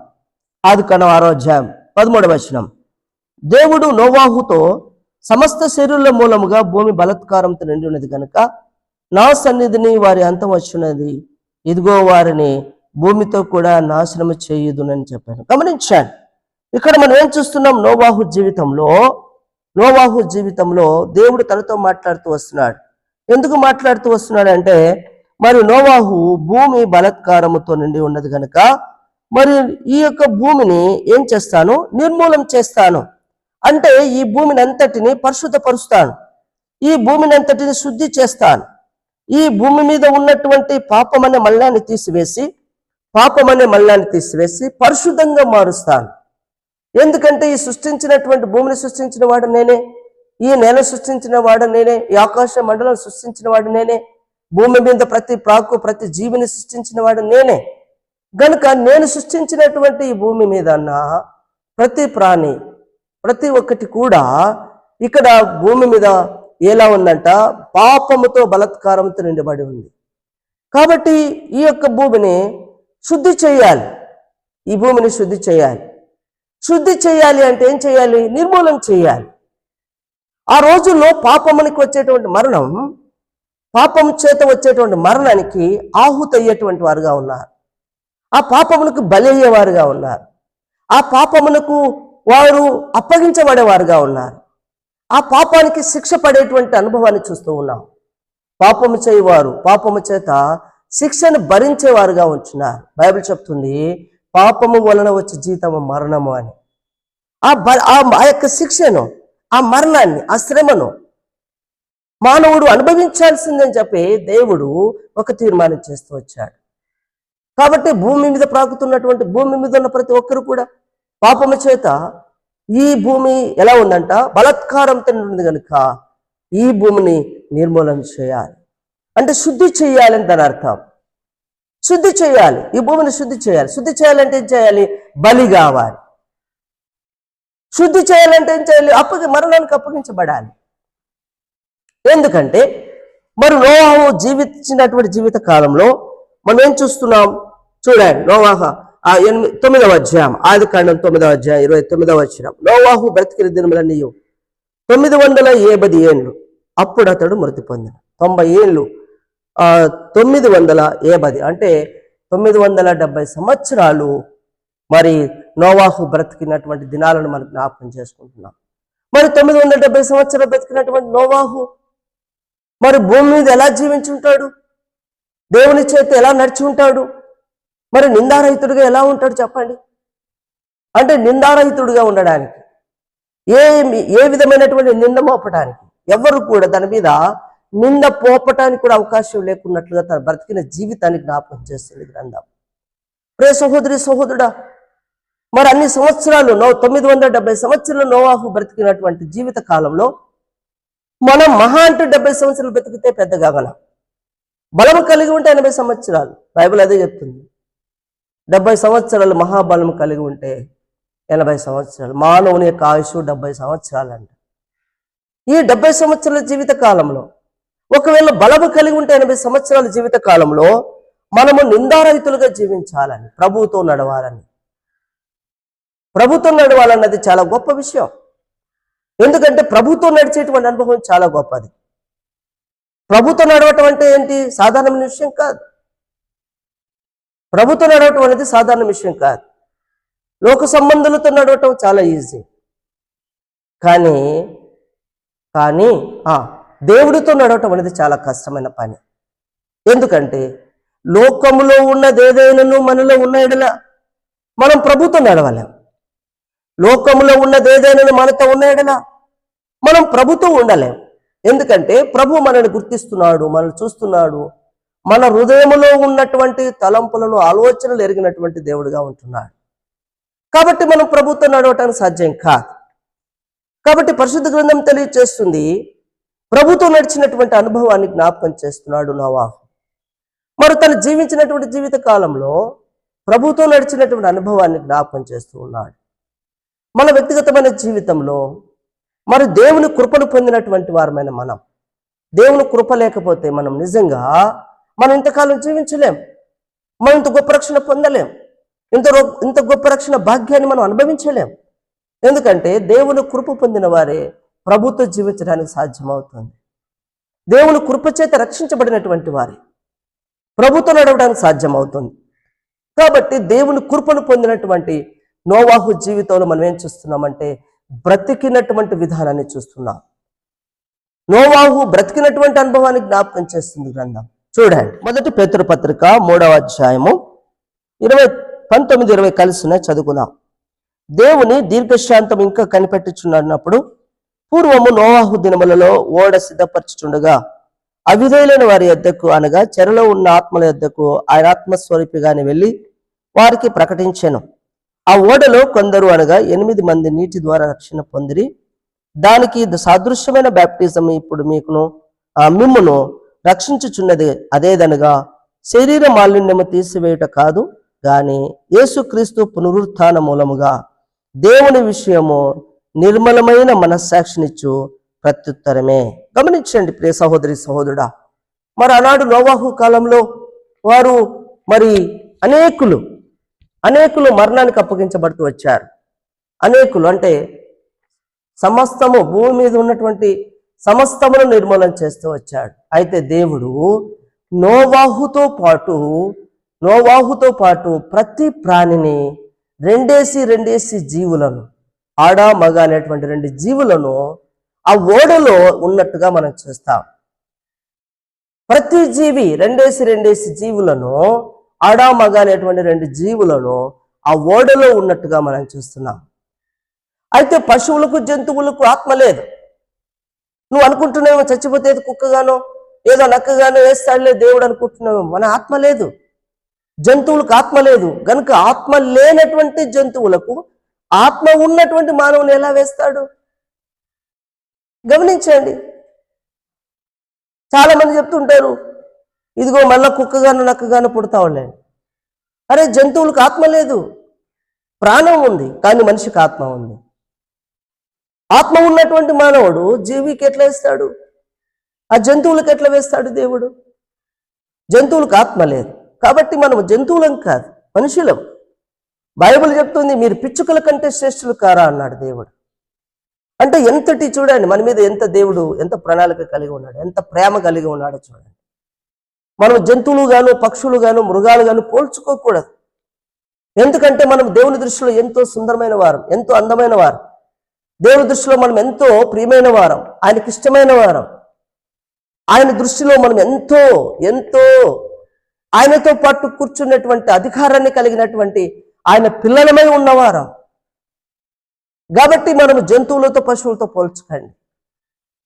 ఆదికాండం 6వ అధ్యాయం 13వ వచనం, దేవుడు నోవాహుతో సమస్త శరీరుల మూలముగా భూమి బలాత్కారంతో నిండి ఉన్నది కనుక నా సన్నిధిని వారి అంతం వచ్చినది, ఇదిగో వారిని భూమితో కూడా నాశనము చేయుదునని చెప్పాను. గమనించాను. ఇక్కడ మనం ఏం చూస్తున్నాం? నోవాహు జీవితంలో దేవుడు తనతో మాట్లాడుతూ వస్తున్నాడు. ఎందుకు మాట్లాడుతూ వస్తున్నాడు అంటే, మరి నోవాహు భూమి బలాత్కారముతో నిండి ఉన్నది కనుక మరి ఈ యొక్క భూమిని ఏం చేస్తాను? నిర్మూలం చేస్తాను. అంటే ఈ భూమిని అంతటిని పరిశుద్ధపరుస్తాను, ఈ భూమిని అంతటిని శుద్ధి చేస్తాను, ఈ భూమి మీద ఉన్నటువంటి పాపమనే మల్లాన్ని తీసివేసి పరిశుద్ధంగా మారుస్తాను. ఎందుకంటే ఈ సృష్టించినటువంటి భూమిని సృష్టించిన వాడు నేనే, ఈ నేల సృష్టించిన వాడు నేనే, ఈ ఆకాశ మండలం సృష్టించిన వాడు నేనే, భూమి మీద ప్రతి ప్రాకు ప్రతి జీవిని సృష్టించిన వాడు నేనే. గనుక నేను సృష్టించినటువంటి ఈ భూమి మీద ఉన్న ప్రతి ప్రాణి ప్రతి ఒక్కటి కూడా ఇక్కడ భూమి మీద ఎలా ఉందంట? పాపముతో బలాత్కారంతో నిండబడి ఉంది. కాబట్టి ఈ యొక్క భూమిని శుద్ధి చేయాలి. ఈ భూమిని శుద్ధి చేయాలి. శుద్ధి చేయాలి అంటే ఏం చేయాలి? నిర్మూలన చేయాలి. ఆ రోజుల్లో పాపమునికి వచ్చేటువంటి మరణం, పాపము చేత వచ్చేటువంటి మరణానికి ఆహుతి అయ్యేటువంటి వారుగా ఉన్నారు. ఆ పాపమునకు బలి అయ్యేవారుగా ఉన్నారు. ఆ పాపమునకు వారు అప్పగించబడేవారుగా ఉన్నారు. ఆ పాపానికి శిక్ష పడేటువంటి అనుభవాన్ని చూస్తూ ఉన్నాం. పాపము చేయవారు పాపము చేత శిక్షను భరించేవారుగా ఉంటున్నారు. బైబిల్ చెప్తుంది, పాపము వలన వచ్చే జీతము మరణము అని. ఆ యొక్క శిక్షను, ఆ మరణాన్ని, ఆ శ్రమను మానవుడు అనుభవించాల్సిందని చెప్పి దేవుడు ఒక తీర్మానం చేస్తూ వచ్చాడు. కాబట్టి భూమి మీద ప్రాకుతున్నటువంటి, భూమి మీద ఉన్న ప్రతి ఒక్కరు కూడా పాపము చేత ఈ భూమి ఎలా ఉందంట? బలాత్కారంతో ఉంది కనుక ఈ భూమిని నిర్మూలన చేయాలి. అంటే శుద్ధి చేయాలని దాని అర్థం. శుద్ధి చేయాలి, ఈ భూమిని శుద్ధి చేయాలి. శుద్ధి చేయాలంటే ఏం చేయాలి? బలి కావాలి. శుద్ధి చేయాలంటే ఏం చేయాలి? మరణానికి అప్పగించబడాలి. ఎందుకంటే మరి నోవాహు జీవించినటువంటి జీవిత కాలంలో మనం ఏం చూస్తున్నాం? చూడండి, నోవాహు 9వ అధ్యాయం, ఆదికాండం 9వ అధ్యాయం 29వ వచనం. నోవాహు బ్రతికిన దినములన్నీ 980 ఏళ్ళు. అప్పుడు అతడు మృతి పొందిన. 90 ఏళ్ళు, 980 అంటే 970 సంవత్సరాలు మరి నోవాహు బ్రతికినటువంటి దినాలను మనం జ్ఞాపకం చేసుకుంటున్నాం. మరి 970 సంవత్సరాలు బ్రతికినటువంటి నోవాహు మరి భూమి మీద ఎలా జీవించి ఉంటాడు? దేవుని చేత ఎలా నడిచి ఉంటాడు? మరి నిందారహితుడిగా ఎలా ఉంటాడు చెప్పండి? అంటే నిందారహితుడిగా ఉండడానికి, ఏ విధమైనటువంటి నింద మోపడానికి, ఎవరు కూడా దాని మీద నింద పోపటానికి కూడా అవకాశం లేకున్నట్లుగా తన బ్రతికిన జీవితాన్ని జ్ఞాపకం చేస్తుంది గ్రంథం. ప్రియ సహోదరి సహోదరుడా, మరి అన్ని సంవత్సరాలు 970 సంవత్సరాలు నోవాహు బ్రతికినటువంటి జీవిత కాలంలో మనం మహా అంటే 70 సంవత్సరాలు బ్రతికితే పెద్దగా గల బలము కలిగి ఉంటే 80 సంవత్సరాలు. బైబిల్ అదే చెప్తుంది. 70 సంవత్సరాలు మహాబలం కలిగి ఉంటే 80 సంవత్సరాలు. మానవుని యొక్క ఆయుష్ 70 సంవత్సరాలు అంట. ఈ 70 సంవత్సరాల జీవిత కాలంలో ఒకవేళ బలము కలిగి ఉంటే 80 సంవత్సరాల జీవిత కాలంలో మనము నిందారహితులుగా జీవించాలని, ప్రభువుతో నడవాలన్నది చాలా గొప్ప విషయం. ఎందుకంటే ప్రభుతో నడిచేటువంటి అనుభవం చాలా గొప్పది. ప్రభుతో నడవటం అంటే ఏంటి? సాధారణమైన విషయం కాదు. ప్రభుతో నడవటం అనేది సాధారణ విషయం కాదు. లోక సంబంధులతో నడవటం చాలా ఈజీ. కానీ దేవుడితో నడవటం అనేది చాలా కష్టమైన పని. ఎందుకంటే లోకములో ఉన్నదేదైనాను మనలో ఉన్న ఎడల మనం ప్రభుతో నడవలేం. లోకములో ఉన్నదేదైనా మనతో ఉన్న ఎడల మనం ప్రభుతో ఉండలేం. ఎందుకంటే ప్రభు మనల్ని గుర్తిస్తున్నాడు, మనల్ని చూస్తున్నాడు, మన హృదయములో ఉన్నటువంటి తలంపులను, ఆలోచనలు ఎరిగినటువంటి దేవుడిగా ఉంటున్నాడు. కాబట్టి మనం ప్రభుతో నడవటానికి సాధ్యం కాదు. కాబట్టి పరిశుద్ధ గ్రంథం తెలియజేస్తుంది, ప్రభుతో నడిచినటువంటి అనుభవాన్ని జ్ఞాపకం చేస్తున్నాడు నోవాహు. మరి తను జీవించినటువంటి జీవిత కాలంలో ప్రభుతో నడిచినటువంటి అనుభవాన్ని జ్ఞాపకం చేస్తూ ఉన్నాడు. మన వ్యక్తిగతమైన జీవితంలో మరి దేవుని కృపను పొందినటువంటి వారమైన మనం, దేవుని కృప లేకపోతే మనం నిజంగా ఇంతకాలం జీవించలేం. మనం ఇంత గొప్ప రక్షణ పొందలేం. ఇంత గొప్ప రక్షణ భాగ్యాన్ని మనం అనుభవించలేం. ఎందుకంటే దేవుని కృప పొందిన వారే ప్రభుతో జీవించడానికి సాధ్యమవుతుంది. దేవుని కృప చేత రక్షించబడినటువంటి వారే ప్రభుతో నడవడానికి సాధ్యమవుతుంది. కాబట్టి దేవుని కృపను పొందినటువంటి నోవాహు జీవితంలో మనం ఏం చూస్తున్నామంటే బ్రతికినటువంటి విధానాన్ని చూస్తున్నాం. నోవాహు బ్రతికినటువంటి అనుభవాన్ని జ్ఞాపకం చేస్తుంది గ్రంథం. చూడండి, మొదటి పేతురు పత్రిక 3వ అధ్యాయము 19-20 కలిసిన చదువుకుందాం. దేవుని దీర్ఘశాంతం ఇంకా కనిపెట్టుచున్నప్పుడు పూర్వము నోవాహు దినములలో ఓడ సిద్ధపరచుచుండగా అవిధేయులైన వారి యొద్దకు అనగా చెరలో ఉన్న ఆత్మల యొద్దకు ఆయన ఆత్మస్వరూపిగానే వెళ్ళి వారికి ప్రకటించెను. ఆ ఓడలో కొందరు అనగా 8 మంది నీటి ద్వారా రక్షణ పొందిరి. దానికి సాదృశ్యమైన బ్యాప్టిజం ఇప్పుడు మిమ్మును రక్షించుచున్నది. అదేదనగా శరీర మాలిన్యము తీసివేయుట కాదు గాని యేసుక్రీస్తు పునరుత్థాన మూలముగా దేవుని విషయము నిర్మలమైన మనస్సాక్షినిచ్చు ప్రత్యుత్తరమే. గమనించండి ప్రియ సహోదరి సహోదరుడా, మరి ఆనాడు నోవాహు కాలంలో వారు మరి అనేకులు మరణానికి అప్పగించబడుతూ వచ్చారు. అనేకులు అంటే సమస్తము, భూమి మీద ఉన్నటువంటి సమస్తమును నిర్మూలన చేస్తూ వచ్చాడు. అయితే దేవుడు నోవాహుతో పాటు ప్రతి ప్రాణిని రెండేసి జీవులను, ఆడ మగ అనేటువంటి 2 జీవులను ఆ ఓడలో ఉన్నట్టుగా మనం చూస్తాం. ప్రతి జీవి రెండేసి జీవులను, ఆడ మగ అనేటువంటి 2 జీవులను ఆ ఓడలో ఉన్నట్టుగా మనం చూస్తున్నాం. అయితే పశువులకు జంతువులకు ఆత్మ లేదు. నువ్వు అనుకుంటున్నావేమో చచ్చిపోతే ఏదో కుక్కగానో ఏదో నక్కగానో వేస్తాడులే దేవుడు అనుకుంటున్నావేమో. మన ఆత్మ లేదు, జంతువులకు ఆత్మ లేదు. కనుక ఆత్మ లేనటువంటి జంతువులకు ఆత్మ ఉన్నటువంటి మానవుని ఎలా వేస్తాడు? గమనించండి. చాలా మంది చెప్తుంటారు, ఇదిగో మళ్ళా కుక్కగాను నక్కగాను పుడతావులే. అరే, జంతువులకు ఆత్మ లేదు, ప్రాణం ఉంది, కానీ మనిషికి ఆత్మ ఉంది. ఆత్మ ఉన్నటువంటి మానవుడు జీవికి ఎట్లా వేస్తాడు? ఆ జంతువులకు ఎట్లా వేస్తాడు దేవుడు? జంతువులకు ఆత్మ లేదు. కాబట్టి మనం జంతువులం కాదు, మనుషులం. బైబిల్ చెప్తుంది, మీరు పిచ్చుకల కంటే శ్రేష్ఠులు కారా అన్నాడు దేవుడు. అంటే ఎంతటి చూడండి, మన మీద దేవుడు ఎంత ప్రణాళిక కలిగి ఉన్నాడు, ఎంత ప్రేమ కలిగి ఉన్నాడో చూడండి. మనం జంతువులు గాను, పక్షులు గాను, మృగాలు గాను పోల్చుకోకూడదు. ఎందుకంటే మనం దేవుని దృష్టిలో ఎంతో సుందరమైన వారం, ఎంతో అందమైన వారం. దేవుని దృష్టిలో మనం ఎంతో ప్రియమైన వారం, ఆయనకి ఇష్టమైన వారం. ఆయన దృష్టిలో మనం ఎంతో ఆయనతో పాటు కూర్చున్నటువంటి అధికారాన్ని కలిగినటువంటి ఆయన పిల్లలమై ఉన్నవారం. కాబట్టి మనము జంతువులతో పశువులతో పోల్చుకోండి.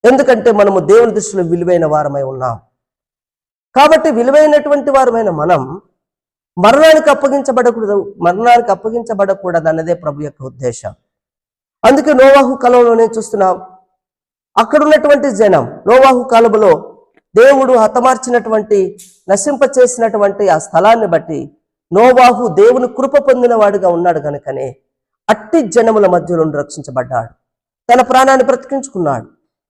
ఎందుకంటే మనము దేవుని దృష్టిలో విలువైన వారమై ఉన్నాం. కాబట్టి విలువైనటువంటి వారమైన మనం మరణానికి అప్పగించబడకూడదు అన్నదే ప్రభు యొక్క ఉద్దేశం. అందుకే నోవాహు కాలంలోనే చూస్తున్నాం, అక్కడ ఉన్నటువంటి జనం నోవాహు కాలంలో దేవుడు హతమార్చినటువంటి, నశింపచేసినటువంటి ఆ స్థలాన్ని బట్టి నోవాహు దేవుని కృప పొందిన వాడుగా ఉన్నాడు కనుకనే అట్టి జనముల మధ్యలో రక్షించబడ్డాడు. తన ప్రాణాన్ని బ్రతికించుకున్నాడు.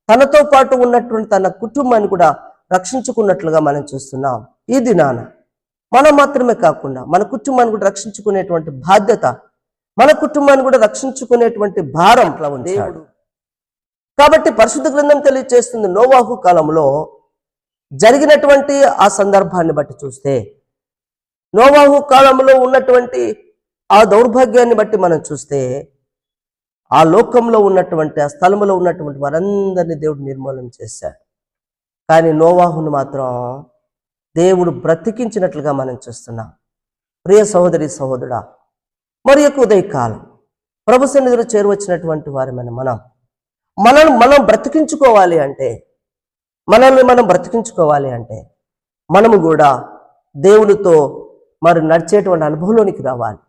తనతో పాటు ఉన్నటువంటి తన కుటుంబాన్ని కూడా రక్షించుకున్నట్లుగా మనం చూస్తున్నాం. ఈ దినాన మనం మాత్రమే కాకుండా మన కుటుంబాన్ని కూడా రక్షించుకునేటువంటి బాధ్యత, మన కుటుంబాన్ని కూడా రక్షించుకునేటువంటి భారం అట్లా ఉంది దేవుడు. కాబట్టి పరిశుద్ధ గ్రంథం తెలియజేస్తుంది, నోవాహు కాలంలో జరిగినటువంటి ఆ సందర్భాన్ని బట్టి చూస్తే, నోవాహు కాలంలో ఉన్నటువంటి ఆ దౌర్భాగ్యాన్ని బట్టి మనం చూస్తే, ఆ లోకంలో ఉన్నటువంటి ఆ స్థలంలో ఉన్నటువంటి వారందరినీ దేవుడు నిర్మూలన చేశాడు. కానీ నోవాహును మాత్రం దేవుడు బ్రతికించినట్లుగా మనం చూస్తున్నాం. ప్రియ సహోదరి సహోదరుడా, మరి యొక్క ఉదయకాలం ప్రభు సన్నిధిలో చేరువచ్చినటువంటి వారమైన మనం బ్రతికించుకోవాలి అంటే, మనల్ని మనం బ్రతికించుకోవాలి అంటే మనము కూడా దేవునితో మరి నడిచేటువంటి అనుభవంలోనికి రావాలి.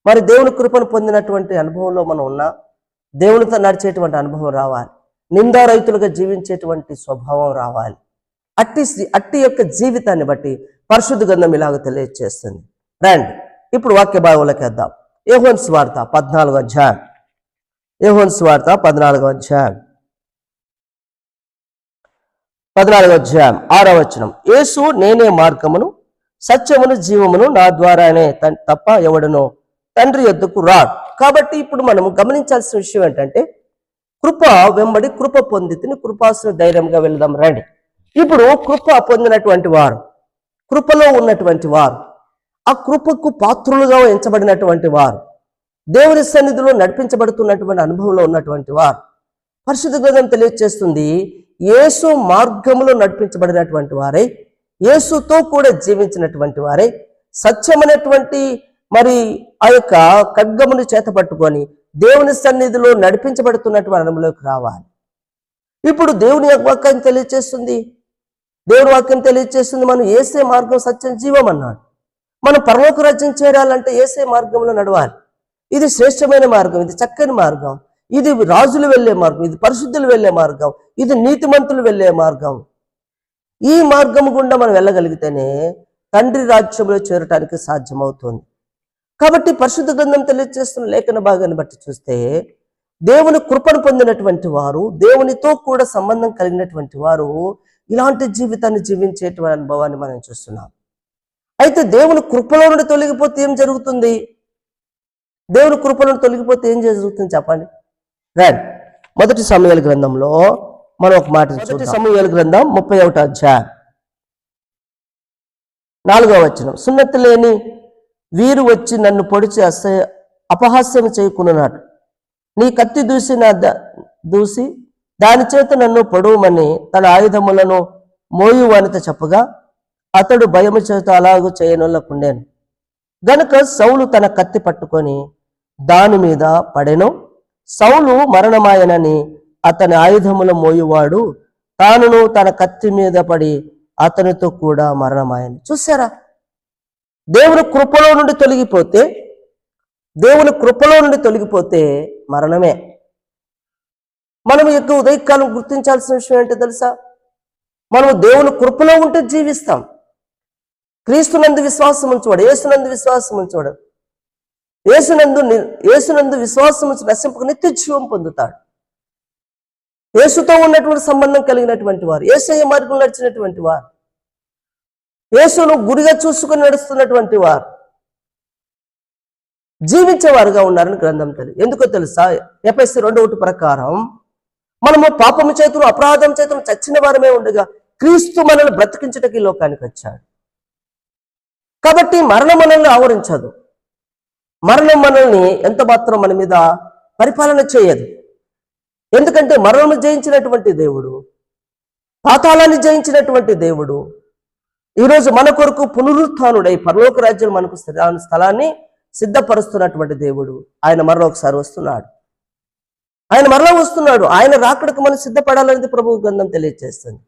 మరి దేవుని కృపను పొందినటువంటి అనుభవంలో మనం ఉన్నా దేవునితో నడిచేటువంటి అనుభవం రావాలి. నిందారహితులుగా జీవించేటువంటి స్వభావం రావాలి. అట్టి యొక్క జీవితాన్ని బట్టి పరిశుద్ధ గ్రంథం ఇలాగ తెలియజేస్తుంది. రండి ఇప్పుడు వాక్య భాగంలోకి వద్దాం. యోహాను సువార్త 14వ అధ్యాయం. యోహాను సువార్త 14వ అధ్యాయం 6వ వచనం. యేసు నేనే మార్గమును సత్యమును జీవమును, నా ద్వారానే తప్ప ఎవడనో తండ్రి యొద్దకు రాడు. కాబట్టి ఇప్పుడు మనము గమనించాల్సిన విషయం ఏంటంటే, కృప వెంబడి కృప పొందితిని, కృపాసును ధైర్యంగా వెళదాం రండి. ఇప్పుడు కృప పొందినటువంటి వారు, కృపలో ఉన్నటువంటి వారు, ఆ కృపకు పాత్రులుగా ఎంచబడినటువంటి వారు, దేవుని సన్నిధిలో నడిపించబడుతున్నటువంటి అనుభవంలో ఉన్నటువంటి వారు. పరిశుద్ధ గ్రంథం తెలియజేస్తుంది, యేసు మార్గంలో నడిపించబడినటువంటి వారై, యేసుతో కూడా జీవించినటువంటి వారై, సత్యమైనటువంటి మరి ఆ యొక్క ఖడ్గమును చేతపట్టుకొని దేవుని సన్నిధిలో నడిపించబడుతున్నటువంటి అనుభవంలోకి రావాలి. ఇప్పుడు దేవుని వాక్యం తెలియజేస్తుంది, దేవుని వాక్యం తెలియజేస్తుంది, మనం యేసే మార్గం సత్యం జీవం అన్నాడు. మనం పరలోక రాజ్యం చేరాలంటే యేసే మార్గంలో నడవాలి. ఇది శ్రేష్టమైన మార్గం, ఇది చక్కని మార్గం, ఇది రాజులు వెళ్ళే మార్గం, ఇది పరిశుద్ధులు వెళ్ళే మార్గం, ఇది నీతిమంతులు వెళ్ళే మార్గం. ఈ మార్గం గుండా మనం వెళ్ళగలిగితేనే తండ్రి రాజ్యంలో చేరటానికి సాధ్యమవుతుంది. కాబట్టి పరిశుద్ధ గ్రంథం తెలియజేస్తున్న లేఖన భాగాన్ని బట్టి చూస్తే, దేవుని కృపను పొందినటువంటి వారు, దేవునితో కూడా సంబంధం కలిగినటువంటి వారు ఇలాంటి జీవితాన్ని జీవించేటువంటి అనుభవాన్ని మనం చూస్తున్నాం. అయితే దేవుని కృపలో నుండి తొలగిపోతే ఏం జరుగుతుంది? దేవుని కృపలో నుండి తొలగిపోతే ఏం జరుగుతుంది చెప్పండి. రైట్, మొదటి సమూయేలు గ్రంథంలో మనం ఒక మాట చూద్దాం. మొదటి సమూయేలు గ్రంథం 31వ అధ్యాయం 4వ వచనం. సున్నతి లేని వీరు వచ్చి నన్ను పొడిచి అపహాస్యం చేయకున్నాడు. నీ కత్తి దూసి దాని చేత నన్ను పొడవమని తన ఆయుధములను మోయువానితో చెప్పగా, అతడు భయము చేత అలాగూ చేయనొల్లకుండేను. గనుక సౌలు తన కత్తి పట్టుకొని దాని మీద పడెను. సౌలు మరణమాయనని అతని ఆయుధముల మోయువాడు తానును తన కత్తి మీద పడి అతనితో కూడా మరణమాయను. చూసారా, దేవుని కృపలో నుండి తొలగిపోతే మరణమే. మనం యొక్క ఉదయకాలం గుర్తించాల్సిన విషయం ఏంటో తెలుసా? మనము దేవుని కృపలో ఉంటే జీవిస్తాం. క్రీస్తునందు విశ్వాసం ఉంచువాడు, యేసునందు విశ్వాసం ఉంచువాడు, యేసునందు విశ్వాసం ఉంచి నశింపక నిత్య జీవం పొందుతాడు. యేసుతో ఉన్నటువంటి సంబంధం కలిగినటువంటి వారు, యేసయ్య మార్గం నడిచినటువంటి వారు, యేసును గురిగా చూసుకుని నడుస్తున్నటువంటి వారు జీవించేవారుగా ఉన్నారని గ్రంథం తెలియదు. ఎందుకో తెలుసా? ఎఫెసీ 2:1 ప్రకారం మనము పాపము చేతులు అపరాధం చేతులు చచ్చిన వారమే ఉండగా క్రీస్తు మనల్ని బ్రతికించుటకి ఈ లోకానికి వచ్చాడు. కాబట్టి మరణం మనల్ని ఆవరించదు. మరణం మనల్ని ఎంత మాత్రం మన మీద పరిపాలన చేయదు. ఎందుకంటే మరణము జయించినటువంటి దేవుడు, పాతాళాన్ని జయించినటువంటి దేవుడు ఈరోజు మన కొరకు పునరుత్థానుడై పరలోక రాజ్యం మనకు స్థలాన్ని సిద్ధపరుస్తున్నటువంటి దేవుడు. ఆయన మరలా ఒకసారి వస్తున్నాడు. ఆయన రాకడకు మనం సిద్ధపడాలనేది ప్రభు గ్రంథం తెలియజేస్తుంది.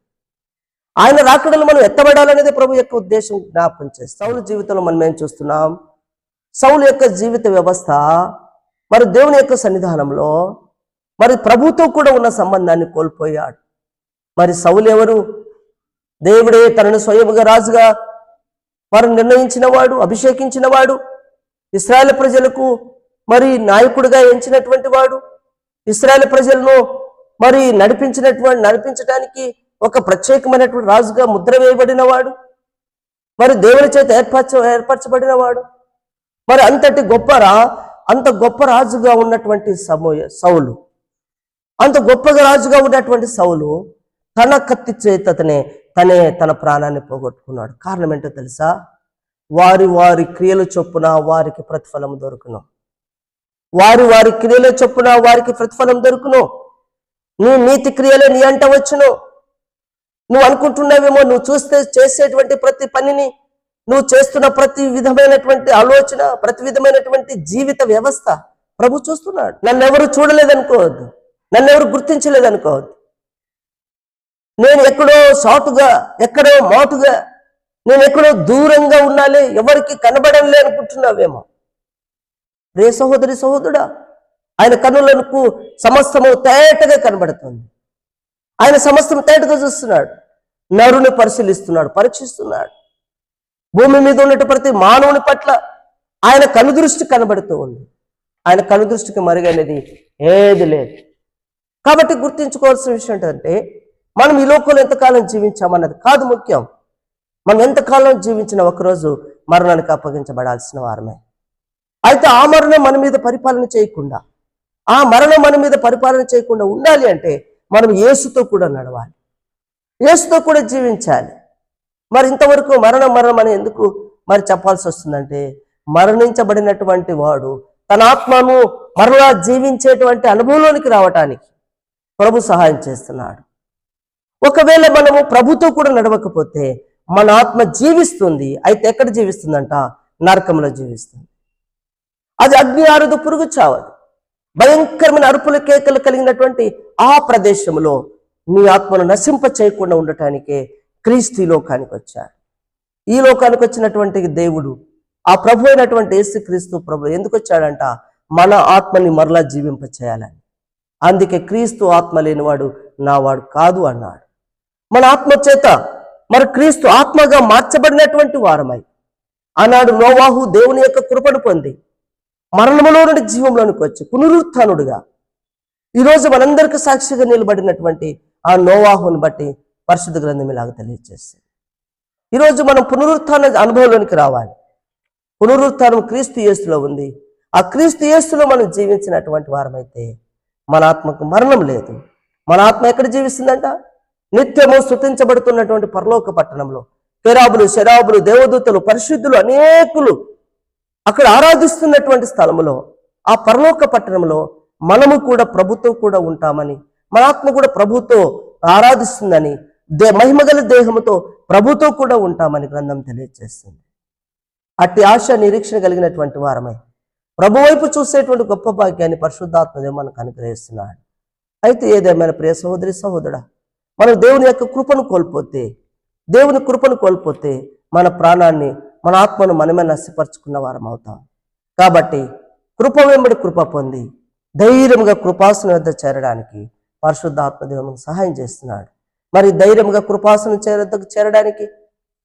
ఆయన రాకడలు మనం ఎత్తబడాలనేది ప్రభు యొక్క ఉద్దేశం జ్ఞాపకం చేస్తాం. సౌలు జీవితంలో మనం ఏం చూస్తున్నాం? సౌలు యొక్క జీవిత వ్యవస్థ మరి దేవుని యొక్క సన్నిధానంలో మరి ప్రభుతో కూడా ఉన్న సంబంధాన్ని కోల్పోయాడు. మరి సౌలు ఎవరు? దేవుడే తనను స్వయముగా రాజుగా వారు నిర్ణయించిన వాడు, అభిషేకించిన వాడు, ఇశ్రాయేలు ప్రజలకు మరి నాయకుడిగా ఎంచినటువంటి వాడు, ఇశ్రాయేలు ప్రజలను మరి నడిపించడానికి ఒక ప్రత్యేకమైనటువంటి రాజుగా ముద్ర వేయబడిన వాడు, మరి దేవుని చేత ఏర్పరచబడిన వాడు, మరి అంత గొప్ప రాజుగా ఉన్నటువంటి సౌలు, అంత గొప్పగా రాజుగా ఉన్నటువంటి సౌలు తన కత్తి చేతనే తన ప్రాణాన్ని పోగొట్టుకున్నాడు. కారణం ఏంటో తెలుసా? వారి క్రియల చొప్పున వారికి ప్రతిఫలం దొరుకును. వారి క్రియల చొప్పున వారికి ప్రతిఫలం దొరుకును. నీ నీతి క్రియలే నీ అంట వచ్చును. నువ్వు అనుకుంటున్నావేమో, నువ్వు చేసేటువంటి ప్రతి పనిని, నువ్వు చేస్తున్న ప్రతి విధమైనటువంటి ఆలోచన, ప్రతి విధమైనటువంటి జీవిత వ్యవస్థ ప్రభు చూస్తున్నాడు. నన్నెవరు చూడలేదనుకోవద్దు, నన్నెవరు గుర్తించలేదనుకోవద్దు. నేను ఎక్కడో షాటుగా, ఎక్కడో మాటుగా, నేను ఎక్కడో దూరంగా ఉండాలి, ఎవరికి కనబడలే అనుకుంటున్నావేమో. రే సహోదరి సహోదరుడా, ఆయన కన్నులకు సమస్తము తేటగా కనబడుతుంది. ఆయన సమస్తం తేటగా చూస్తున్నాడు, నరుని పరిశీలిస్తున్నాడు, పరీక్షిస్తున్నాడు. భూమి మీద ఉన్నట్టు ప్రతి మానవుని పట్ల ఆయన కనుదృష్టి కనబడుతూ ఉంది. ఆయన కనుదృష్టికి మరుగైనది ఏది లేదు. కాబట్టి గుర్తించుకోవాల్సిన విషయం ఏంటంటే, మనం ఈ లోకంలో ఎంతకాలం జీవించామన్నది కాదు ముఖ్యం. మనం ఎంతకాలం జీవించినా ఒకరోజు మరణానికి అప్పగించబడాల్సిన వారమే. అయితే ఆ మరణం మన మీద పరిపాలన చేయకుండా ఉండాలి అంటే మనం యేసుతో కూడా నడవాలి, యేసుతో కూడా జీవించాలి. మరి ఇంతవరకు మరణం అని ఎందుకు మరి చెప్పాల్సి వస్తుందంటే, మరణించబడినటువంటి వాడు తన ఆత్మను మరలా జీవించేటువంటి అనుభవంలోనికి రావటానికి ప్రభు సహాయం చేస్తున్నాడు. ఒకవేళ మనము ప్రభుతో కూడా నడవకపోతే మన ఆత్మ జీవిస్తుంది. అయితే ఎక్కడ జీవిస్తుందంట? నరకంలో జీవిస్తుంది. అది అగ్ని ఆరదు, పురుగు చావదు. భయంకరమైన అరుపుల కేకలు కలిగినటువంటి ఆ ప్రదేశంలో నీ ఆత్మను నశింప చేయకుండా ఉండటానికే క్రీస్తు ఈ లోకానికి వచ్చాడు. ఈ లోకానికి వచ్చినటువంటి దేవుడు, ఆ ప్రభు అయినటువంటి యేసుక్రీస్తు ప్రభు ఎందుకు వచ్చాడంట? మన ఆత్మని మరలా జీవింప చేయాలని. అందుకే క్రీస్తు ఆత్మ లేనివాడు నావాడు కాదు అన్నాడు. మన ఆత్మ చేత మరి క్రీస్తు ఆత్మగా మార్చబడినటువంటి వారమై ఆనాడు నోవాహు దేవుని యొక్క కృపను పొంది మరణములో నుండి జీవంలోనికి వచ్చి పునరుత్థానుడుగా ఈరోజు మనందరికీ సాక్షిగా నిలబడినటువంటి ఆ నోవాహుని బట్టి పరిశుద్ధ గ్రంథం ఇలాగా తెలియజేస్తుంది. ఈరోజు మనం పునరుత్థాన అనుభవంలోనికి రావాలి. పునరుత్థానం క్రీస్తు యేసులో ఉంది. ఆ క్రీస్తు యేసులో మనం జీవించినటువంటి వారమైతే మన ఆత్మకు మరణం లేదు. మన ఆత్మ ఎక్కడ జీవిస్తుందంట? నిత్యము స్తుతించబడుతున్నటువంటి పరలోక పట్టణంలో కెరాబులు, శరాబులు, దేవదూతలు, పరిశుద్ధులు అనేకులు అక్కడ ఆరాధిస్తున్నటువంటి స్థలములో, ఆ పరలోక పట్టణంలో మనము కూడా ప్రభుతో కూడా ఉంటామని, మన ఆత్మ కూడా ప్రభుతో ఆరాధిస్తుందని, మహిమగల దేహముతో ప్రభుతో కూడా ఉంటామని గ్రంథం తెలియజేస్తుంది. అట్టి ఆశ నిరీక్షణ కలిగినటువంటి వారమై ప్రభు వైపు చూసేటువంటి గొప్ప భాగ్యాన్ని పరిశుద్ధాత్మదేవ మనకు అనుగ్రహిస్తున్నాడు. అయితే ఏదేమైనా ప్రియ సహోదరి సహోదరుడా, మనం దేవుని యొక్క కృపను కోల్పోతే మన ప్రాణాన్ని, మన ఆత్మను మనమే నష్టపరుచుకున్న వారం అవుతాం. కాబట్టి కృప వెంబడి కృప పొంది ధైర్యంగా కృపాసనం వద్ద చేరడానికి పరిశుద్ధాత్మదేవునికి సహాయం చేస్తున్నాడు. మరి ధైర్యంగా కృపాసనం వద్దకు చేరడానికి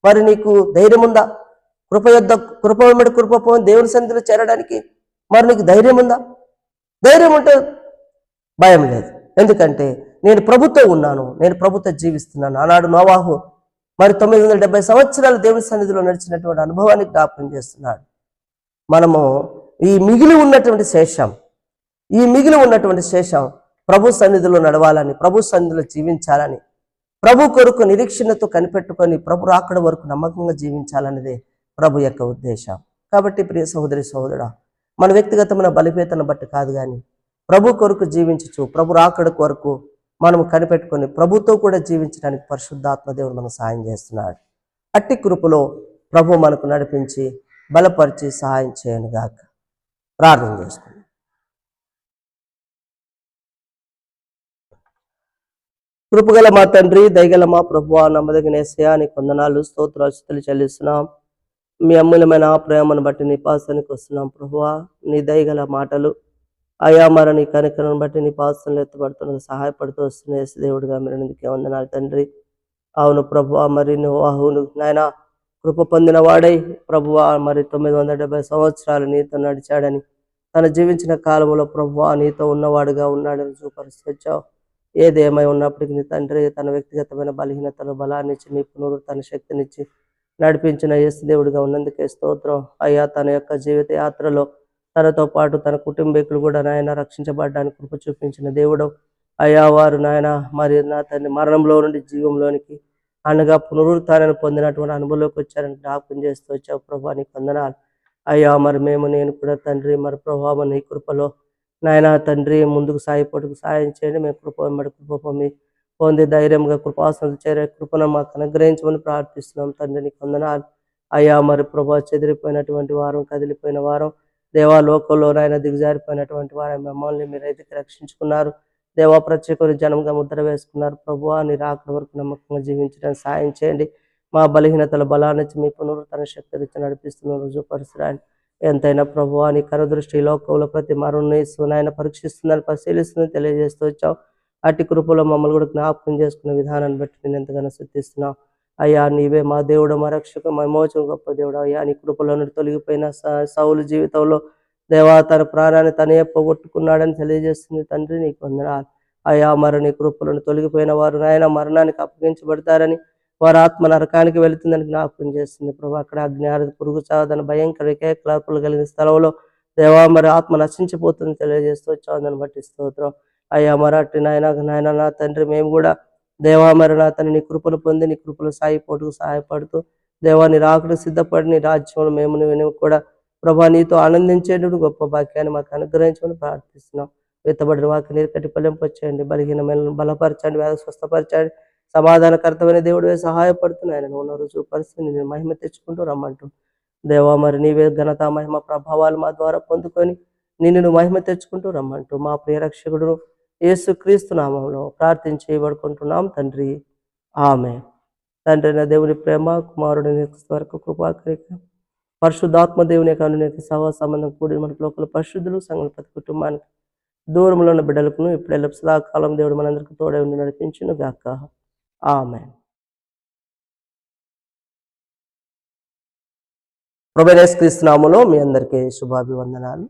మరి నీకు ధైర్యం ఉందా? కృప వెంబడి కృప పొంది దేవుని సన్నిధిలో చేరడానికి మరి నీకు ధైర్యం ఉందా? ధైర్యం ఉంటే భయం లేదు. ఎందుకంటే నేను ప్రభుతో ఉన్నాను, నేను ప్రభుతో జీవిస్తున్నాను. ఆనాడు నోవాహు మరి 970 సంవత్సరాలు దేవుని సన్నిధిలో నడిచినటువంటి అనుభవాన్ని జ్ఞాపకం చేస్తున్నాడు. మనము ఈ మిగిలి ఉన్నటువంటి శేషం ప్రభు సన్నిధిలో నడవాలని, ప్రభు సన్నిధిలో జీవించాలని, ప్రభు కొరకు నిరీక్షణతో కనిపెట్టుకొని ప్రభు రాకడ వరకు నమ్మకంగా జీవించాలనేదే ప్రభు యొక్క ఉద్దేశం. కాబట్టి ప్రియ సహోదరి సహోదరుడా, మన వ్యక్తిగతమైన బలిపేతను బట్టి కాదు కానీ ప్రభు కొరకు జీవించచ్చు, ప్రభు రాకడ కొరకు మనం కనిపెట్టుకొని ప్రభుతో కూడా జీవించడానికి పరిశుద్ధాత్మ దేవుడు మనకు సహాయం చేస్తున్నాడు. అట్టి కృపలో ప్రభు మనకు నడిపించి బలపరిచి సహాయం చేయనుగాక. ప్రార్థన చేసుకుందాం. కృపగల మా తండ్రి, దయగల మా ప్రభువా, నమ్మదగిన యేసయ్యా, నీకు వందనాలు, స్తోత్రాస్తుతులు చెల్లిస్తున్నాం. మీ అమూల్యమైన ప్రేమను బట్టి నీ పాసానికి వస్తున్నాం ప్రభువా. నీ దయగల మాటలు అయా మరి నీ కనికరను బట్టి నీ పాసనలు ఎత్తబడుతున్న సహాయపడుతూ వస్తున్న యేసు దేవుడిగా మీరు నీకే వందనాలు తండ్రి. అవును ప్రభువా, మరి నోవాహును నాయన కృప పొందిన వాడై ప్రభువా మరి 970 సంవత్సరాలు నీతో నడిచాడని, తన జీవించిన కాలంలో ప్రభువా నీతో ఉన్నవాడుగా ఉన్నాడని చూపరిస్తొచ్చావు. ఏదేమై ఉన్నప్పటికీ నీ తండ్రి తన వ్యక్తిగతమైన బలహీనతలు బలాన్నిచ్చి నీ పునరుత్థాన శక్తినిచ్చి నడిపించిన యేసు దేవుడిగా ఉన్నందుకే స్తోత్రం. అయ్యా తన యొక్క జీవిత యాత్రలో తనతో పాటు తన కుటుంబీకులు కూడా నాయన రక్షించబడడానికి కృప చూపించిన దేవుడు అయ్యా. వారు నాయన మరి నా తండ్రి మరణంలో నుండి జీవంలోనికి అనగా పునరుత్థానాన్ని పొందినటువంటి అనుభవంలోకి వచ్చారని జ్ఞాపకం చేస్తూ వచ్చావు ప్రభా, నీకు వందనాలు అయ్యా. మరి నేను కూడా తండ్రి మరి ప్రభావ నీ కృపలో నాయన తండ్రి ముందుకు సాగిపోటుకు సాయం చేయండి. మేము కృప వెంబడి కృప పొంది ధైర్యంగా కృపాసన చేరే కృపను మాకు అనుగ్రహించమని ప్రార్థిస్తున్నాం తండ్రి, నీకు వందనాలు అయ్యా. మరి ప్రభా చెదిరిపోయినటువంటి వారం, కదిలిపోయిన వారం దేవా, లోకంలో నాయన దిగజారిపోయినటువంటి వారు మమ్మల్ని మీరైతే రక్షించుకున్నారు దేవా, ప్రత్యేక జనంగా ముద్ర వేసుకున్నారు ప్రభువా. నీ రాకడ వరకు నమ్మకంగా జీవించడానికి సాయం చేయండి. మా బలహీనతల బలాన్ని మీ పునరుత్థాన శక్తి ఇచ్చి నడిపిస్తున్న రుజుపరుస్తురాని ఎంతైనా ప్రభువా నీ కరదృష్టి లోకంలో ప్రతి మరుని సునాయన పరీక్షిస్తుందని పరిశీలిస్తుందని తెలియజేస్తూ వచ్చావు. అట్టి కృపలో మమ్మల్ని కూడా జ్ఞాపకం చేసుకునే విధానాన్ని బట్టి నేను ఎంతగానో స్తుతిస్తున్నావు అయ్యా. నీవే మా దేవుడు, మా రక్షకు, మా మోచం గొప్ప దేవుడు అయ్యా. నీ కృపలో నుండి తొలగిపోయిన సౌలు జీవితంలో దేవా తన ప్రాణాన్ని తనే పోగొట్టుకున్నాడని తెలియజేస్తుంది తండ్రి, నీకు వందనాలు అయ్యా. మరి నీ కృపలను తొలగిపోయిన వారు నాయన మరణానికి అప్పగించబడతారని, వారి ఆత్మ నరకానికి వెళుతుందని జ్ఞాపకం చేస్తుంది ప్రభు. అక్కడ అజ్ఞాన పురుగు చావదని భయంకర కేకలార్పులు కలిగిన స్థలంలో దేవా మరి ఆత్మ నశించిపోతుంది తెలియజేస్తూ వచ్చావు. దాన్ని బట్టి స్తోత్రం అయ్యా. మరాఠి నాయన నా తండ్రి మేము కూడా దేవా మరి నా తండ్రి నీ కృపను పొంది నీ కృపలు సాగిపోటుకు సహాయపడుతూ దేవా నీ రాకడ సిద్ధపడి నీ రాజ్యంలో మేము కూడా ప్రభా నీతో ఆనందించేటప్పుడు గొప్ప భాగ్యాన్ని మాకు అనుగ్రహించమని ప్రార్థిస్తున్నాం. వెత్తబడిన వాకి నీరు కట్టి ఫలింపచేయండి. బలహీనమైన బలపరచండి, వ్యాధి స్వస్థపరచండి. సమాధానకర్తమైన దేవుడివే సహాయపడుతున్నాయని నువ్వు రుజువుపరుస్తూ నేను మహిమ తెచ్చుకుంటూ రమ్మంటూ దేవా మరి నీవే ఘనత మహిమ ప్రభావాలు మా ద్వారా పొందుకొని నిన్ను మహిమ తెచ్చుకుంటూ రమ్మంటూ మా ప్రియ రక్షకుడు యేసుక్రీస్తు నామంలో ప్రార్థించి పడుకుంటున్నాం తండ్రి. ఆమె తండ్రి అయిన దేవుని ప్రేమ, కుమారుడి వరకు కృపాకరిక, పరిశుద్ధాత్మ దేవుని యొక్క అనునేతి సహా సంబంధం కూడి మనకు లోకల పరిశుద్ధులు సంఘం ప్రతి కుటుంబానికి దూరంలో ఉన్న బిడ్డలకు ఇప్పుడు సదాకాలం దేవుడు మనందరికీ తోడే ఉండి నడిపించును గాక. ఆమె. ప్రభువైన యేసుక్రీస్తు నామములో మీ అందరికీ శుభాభివందనాలు.